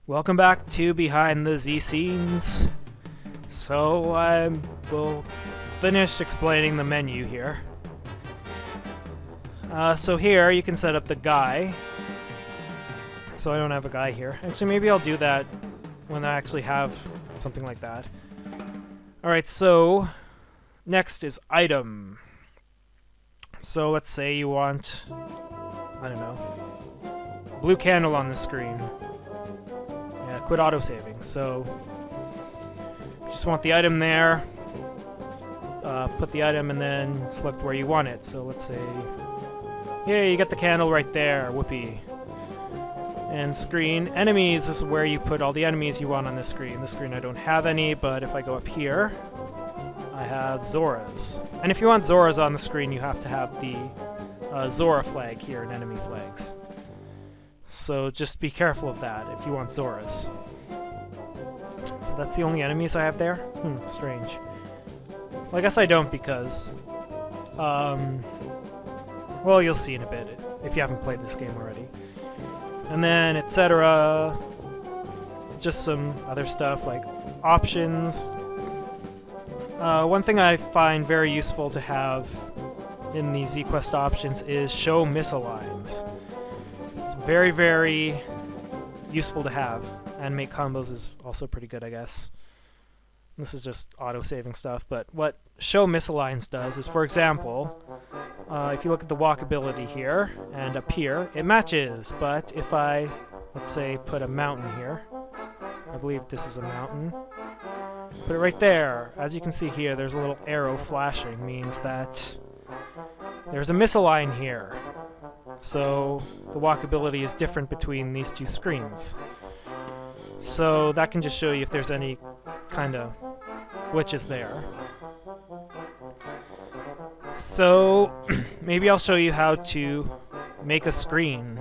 Welcome back to Behind the ZCenes. So I will finish explaining the menu here. So here you can set up the guy. So I don't have a guy here. Actually, maybe I'll do that when I actually have something like that. Alright, so next is item. So let's say you want, I don't know, blue candle on the screen. Yeah, quit autosaving. So just want the item there. Put the item and then select where you want it. So let's say, yeah, you get the candle right there. Whoopee. And screen enemies. This is where you put all the enemies you want on this screen. This screen I don't have any, but if I go up here, I have Zoras. And if you want Zoras on the screen, you have to have the Zora flag here in enemy flags. So just be careful of that if you want Zoras. So that's the only enemies I have there? Strange. Well, I guess I don't because... well, you'll see in a bit if you haven't played this game already. And then, etc. Just some other stuff like options. One thing I find very useful to have in the Zquest options is show misaligns. It's very, very useful to have, and make combos is also pretty good, I guess. This is just auto-saving stuff, but what show misaligns does is, for example, if you look at the walkability here and up here, it matches, but if I, let's say, put a mountain here, I believe this is a mountain, put it right there. As you can see here, there's a little arrow flashing, means that there's a misalign here. So the walkability is different between these two screens. So that can just show you if there's any kind of glitches there. So maybe I'll show you how to make a screen.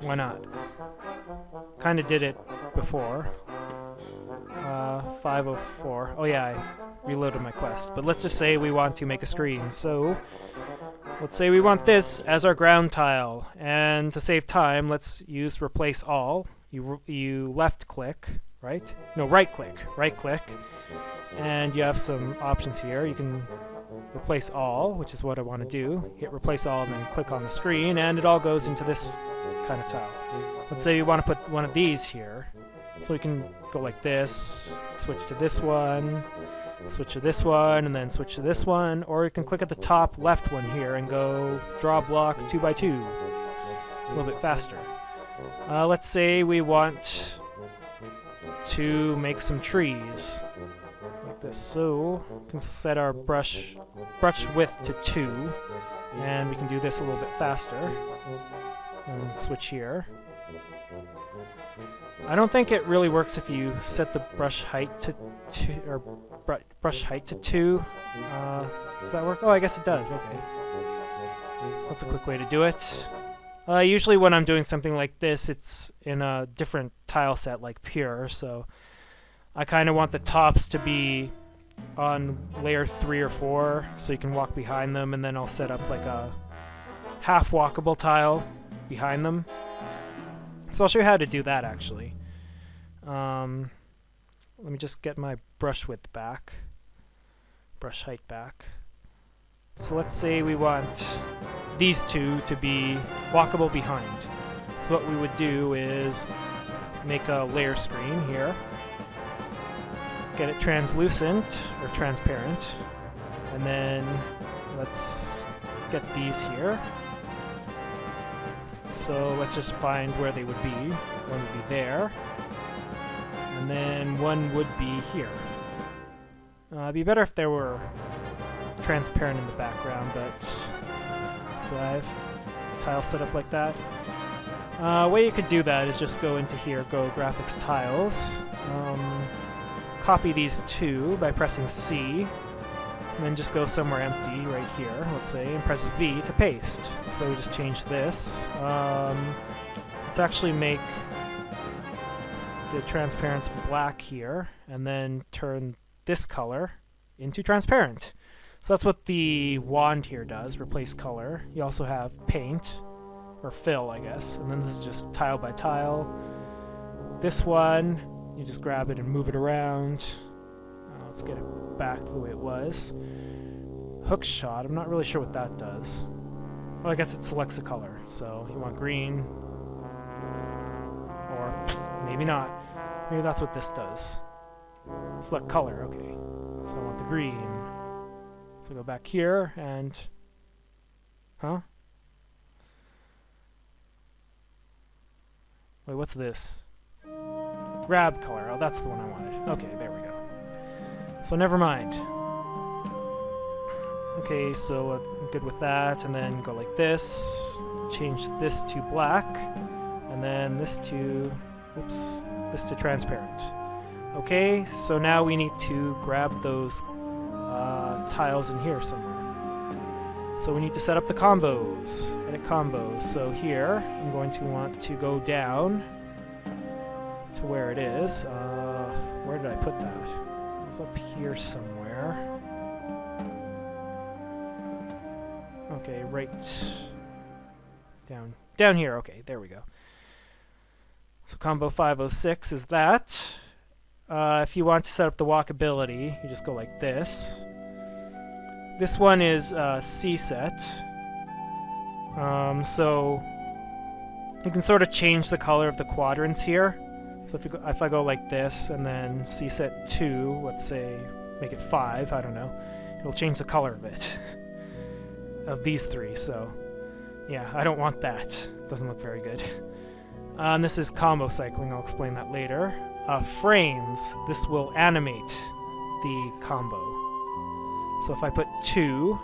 Why not? Kind of did it before. 504. Oh yeah, I reloaded my quest. But let's just say we want to make a screen. So let's say we want this as our ground tile. And to save time, let's use replace all. You left click, right? No, right click. Right click. And you have some options here. You can replace all, which is what I want to do. Hit replace all and then click on the screen, and it all goes into this kind of tile. Let's say you want to put one of these here. So we can go like this, switch to this one, switch to this one, and then switch to this one. Or you can click at the top left one here and go draw block 2x2. A little bit faster. Let's say we want to make some trees. Like this. So we can set our brush width to 2, and we can do this a little bit faster. And switch here. I don't think it really works if you set the brush height to 2, or brush height to 2. Does that work? Oh, I guess it does. Okay. So that's a quick way to do it. Usually when I'm doing something like this, it's in a different tile set, like Pure, so I kind of want the tops to be on layer 3 or 4, so you can walk behind them, and then I'll set up like a half-walkable tile behind them. So I'll show you how to do that, actually. Let me just get my brush width back, brush height back. So let's say we want these two to be walkable behind. So what we would do is make a layer screen here, get it translucent or transparent, and then let's get these here. So let's just find where they would be. One would be there, and then one would be here. It'd be better if there were transparent in the background, but do I have tile set up like that? Way you could do that is just go into here, go graphics tiles, copy these two by pressing C, and then just go somewhere empty right here, let's say, and press V to paste. So we just change this. Let's actually make the transparency black here, and then turn this color into transparent. So that's what the wand here does, replace color. You also have paint, or fill, I guess, and then this is just tile by tile. This one, you just grab it and move it around. Let's get it back to the way it was. Hook shot, I'm not really sure what that does. Well, I guess it selects a color. So you want green, or maybe not. Maybe that's what this does. Select color, okay. So I want the green. So go back here and... Huh? Wait, what's this? Grab color. Oh, that's the one I wanted. Okay, there we go. So never mind. Okay, so I'm good with that, and then go like this. Change this to black, and then this to... Oops. This to transparent. Okay, so now we need to grab those tiles in here somewhere. So we need to set up the combos. Edit combos. So here, I'm going to want to go down to where it is. Where did I put that? It's up here somewhere. Okay, right down here. Okay, there we go. So combo 506 is that. If you want to set up the walkability, you just go like this. This one is C set. So you can sort of change the color of the quadrants here. So if I go like this and then C set 2, let's say make it 5, I don't know, it'll change the color of it. Of these three, so yeah, I don't want that. Doesn't look very good. And this is combo cycling, I'll explain that later. Frames, this will animate the combo. So if I put 2,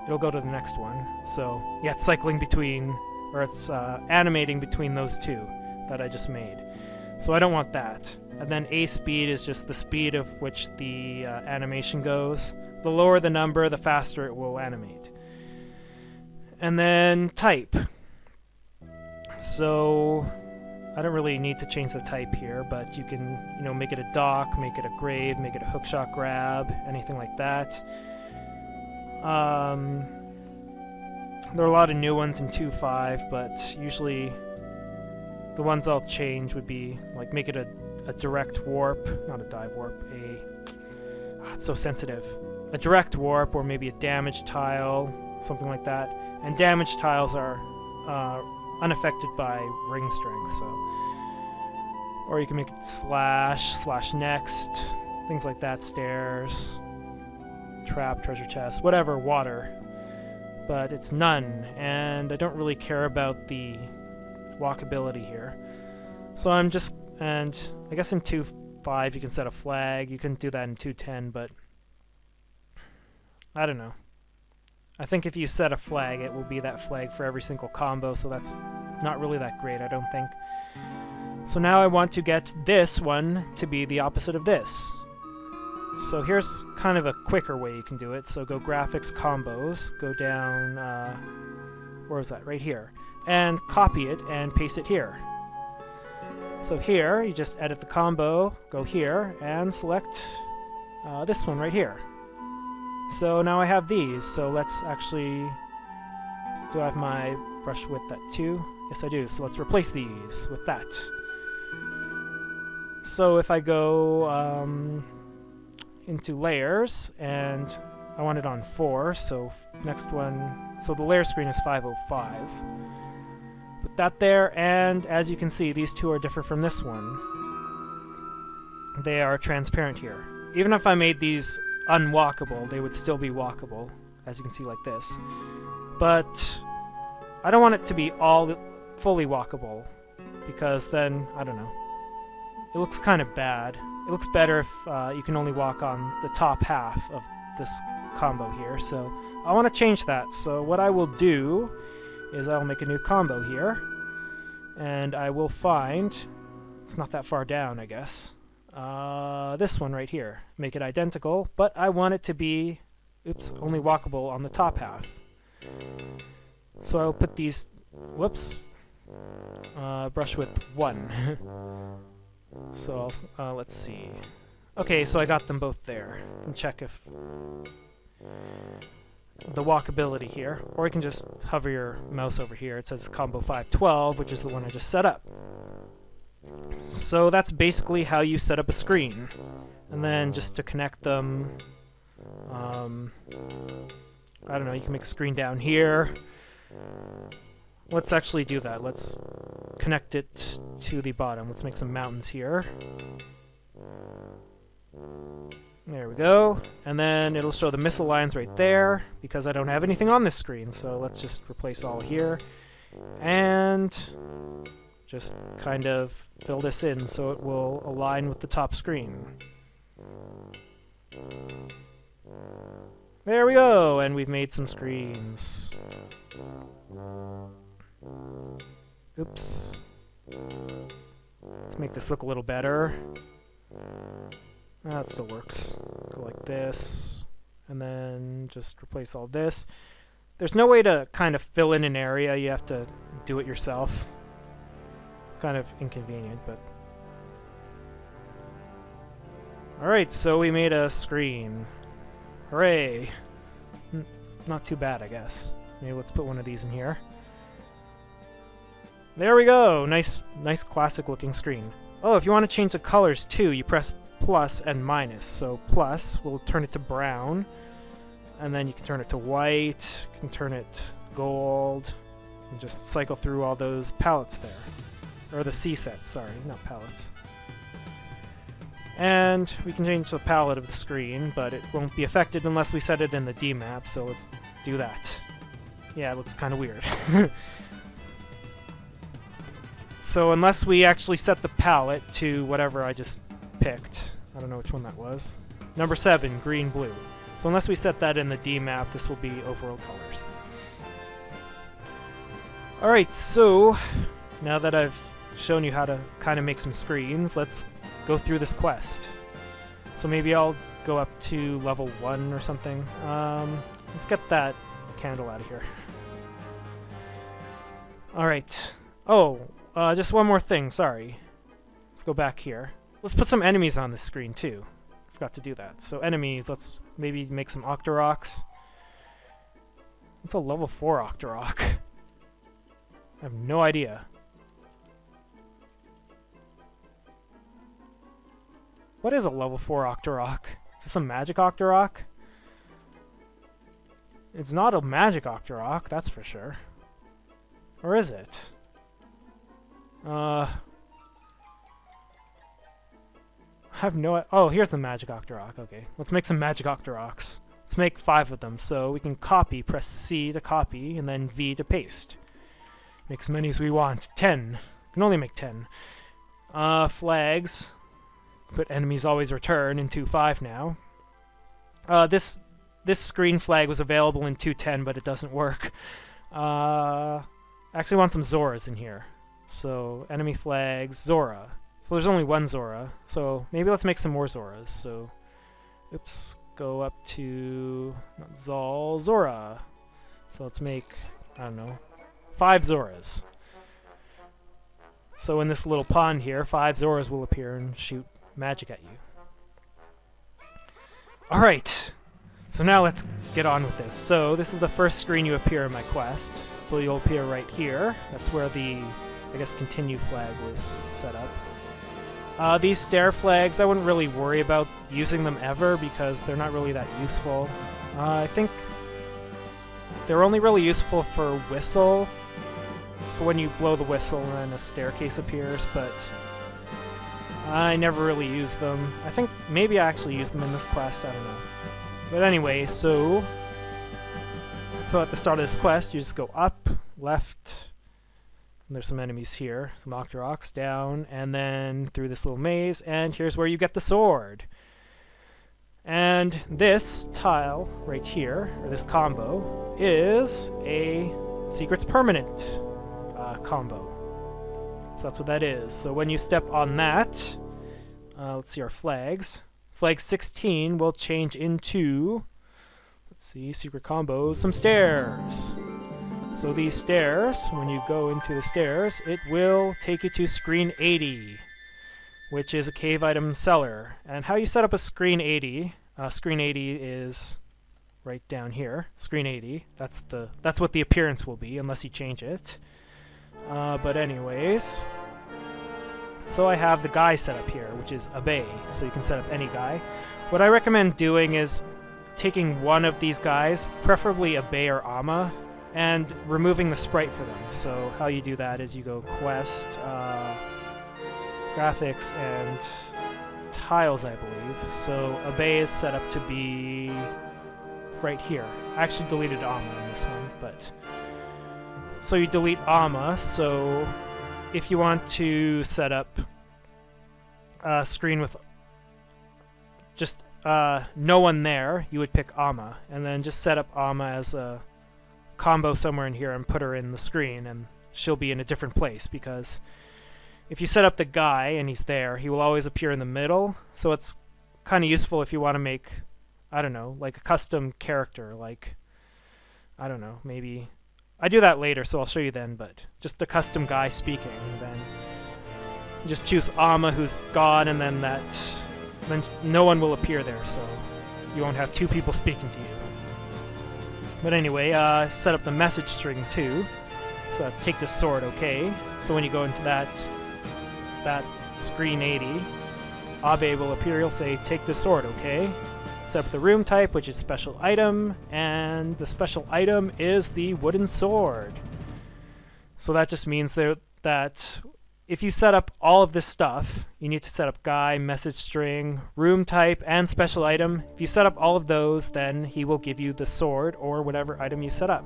it'll go to the next one. So yeah, it's cycling between, or it's animating between those two that I just made. So I don't want that. And then A speed is just the speed of which the animation goes. The lower the number, the faster it will animate. And then type. So I don't really need to change the type here, but you can, make it a dock, make it a grave, make it a hookshot grab, anything like that. There are a lot of new ones in 2.5, but usually the ones I'll change would be like make it a direct warp, not a dive warp, it's so sensitive. A direct warp, or maybe a damaged tile, something like that. And damaged tiles are unaffected by ring strength, so. Or you can make it slash next, things like that, stairs, trap, treasure chest, whatever, water. But it's none, and I don't really care about the walkability here. So I'm just, and I guess in 2.5 you can set a flag, you can do that in 2.10, but I don't know. I think if you set a flag, it will be that flag for every single combo, so that's not really that great, I don't think. So now I want to get this one to be the opposite of this. So here's kind of a quicker way you can do it. So go graphics combos, go down, where is that? Right here. And copy it and paste it here. So here, you just edit the combo, go here, and select this one right here. So now I have these, so let's actually... Do I have my brush width at 2? Yes, I do. So let's replace these with that. So if I go into layers, and I want it on 4, so next one... So the layer screen is 505. Put that there, and as you can see, these two are different from this one. They are transparent here. Even if I made these unwalkable, they would still be walkable, as you can see like this. But I don't want it to be all fully walkable, because then, I don't know, it looks kind of bad. It looks better if you can only walk on the top half of this combo here, so I want to change that. So what I will do is I'll make a new combo here, and I will find, it's not that far down I guess, this one right here. Make it identical, but I want it to be, oops, only walkable on the top half. So I'll put these, whoops, brush width 1. So I'll, let's see. Okay, so I got them both there. And check if the walkability here, or you can just hover your mouse over here. It says combo 512, which is the one I just set up. so that's basically how you set up a screen. And then just to connect them, I don't know, you can make a screen down here. Let's actually do that. Let's connect it to the bottom. Let's make some mountains here. There we go. And then it'll show the missile lines right there, because I don't have anything on this screen. So let's just replace all here. And just kind of fill this in so it will align with the top screen. There we go, and we've made some screens. Oops. Let's make this look a little better. That still works. Go like this, and then just replace all this. There's no way to kind of fill in an area, you have to do it yourself. Kind of inconvenient, but... Alright, so we made a screen. Hooray! Not too bad, I guess. Maybe let's put one of these in here. There we go! Nice classic-looking screen. Oh, if you want to change the colors too, you press plus and minus. So plus will turn it to brown, and then you can turn it to white, you can turn it gold, and just cycle through all those palettes there. Or the C sets, sorry, not palettes. And we can change the palette of the screen, but it won't be affected unless we set it in the D map, so let's do that. Yeah, it looks kind of weird. So unless we actually set the palette to whatever I just picked, I don't know which one that was. Number 7, green, blue. So unless we set that in the D map, this will be overall colors. Alright, so now that I've shown you how to kind of make some screens, let's go through this quest. So maybe I'll go up to level 1 or something. Let's get that candle out of here. Alright. Oh, just one more thing, sorry. Let's go back here. Let's put some enemies on this screen too. Forgot to do that. So enemies, let's maybe make some Octoroks. What's a level 4 Octorok? I have no idea. What is a level 4 Octorok? Is this a magic Octorok? It's not a magic Octorok, that's for sure. Or is it? I have no... Oh, here's the magic Octorok. Okay, let's make some magic Octoroks. Let's make 5 of them. So we can copy, press C to copy, and then V to paste. Make as many as we want. 10. We can only make 10. Flags. Put enemies always return in 2.5 now. This screen flag was available in 2.10, but it doesn't work. I actually want some Zoras in here. So, enemy flags, Zora. So there's only one Zora. So maybe let's make some more Zoras. So, oops, go up to not Zal, Zora. So let's make, I don't know, 5 Zoras. So in this little pond here, 5 Zoras will appear and shoot magic at you. Alright, so now let's get on with this. So this is the first screen you appear in my quest. So you'll appear right here. That's where the, I guess, continue flag was set up. These stair flags, I wouldn't really worry about using them ever because they're not really that useful. I think they're only really useful for whistle, for when you blow the whistle and then a staircase appears, but I never really used them. I think maybe I actually used them in this quest, I don't know. But anyway, so at the start of this quest, you just go up, left, and there's some enemies here, some Octoroks, down, and then through this little maze, and here's where you get the sword. And this tile right here, or this combo, is a Secrets Permanent combo. So that's what that is. So when you step on that, let's see our flags. Flag 16 will change into, let's see, secret combos, some stairs. So these stairs, when you go into the stairs, it will take you to screen 80, which is a cave item cellar. And how you set up a screen 80, screen 80 is right down here. Screen 80, that's what the appearance will be, unless you change it. But anyways, So I have the guy set up here, which is a bay, so you can set up any guy. What I recommend doing is taking one of these guys, preferably a bay or ama, and removing the sprite for them. So how you do that is you go Quest, Graphics, and Tiles, I believe. So a bay is set up to be right here. I actually deleted ama in this one, but... So you delete ama, so if you want to set up a screen with just no one there, you would pick ama, and then just set up ama as a combo somewhere in here and put her in the screen, and she'll be in a different place, because if you set up the guy and he's there, he will always appear in the middle, so it's kind of useful if you want to make, I don't know, like a custom character, like, I don't know, maybe... I do that later, so I'll show you then, but just a custom guy speaking, then you just choose ama who's gone, and then then no one will appear there, so you won't have two people speaking to you. But anyway, set up the message string too. So let's take this sword, okay? So when you go into that screen 80, Abe will appear, he'll say, take this sword, okay? Set up the room type, which is special item, and the special item is the wooden sword. So that just means that if you set up all of this stuff, you need to set up guy, message string, room type, and special item. If you set up all of those, then he will give you the sword or whatever item you set up.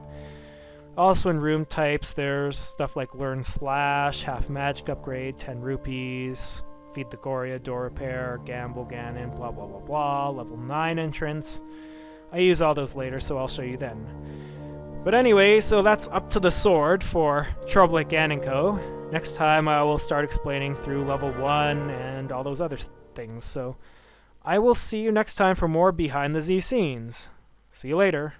Also in room types, there's stuff like learn slash, half magic upgrade, 10 rupees, feed the Goria, door repair, gamble Ganon, blah blah blah blah, level 9 entrance. I use all those later, so I'll show you then. But anyway, so that's up to the sword for Trouble at Ganonco. Next time I will start explaining through level 1 and all those other things. So I will see you next time for more Behind the ZCenes. See you later.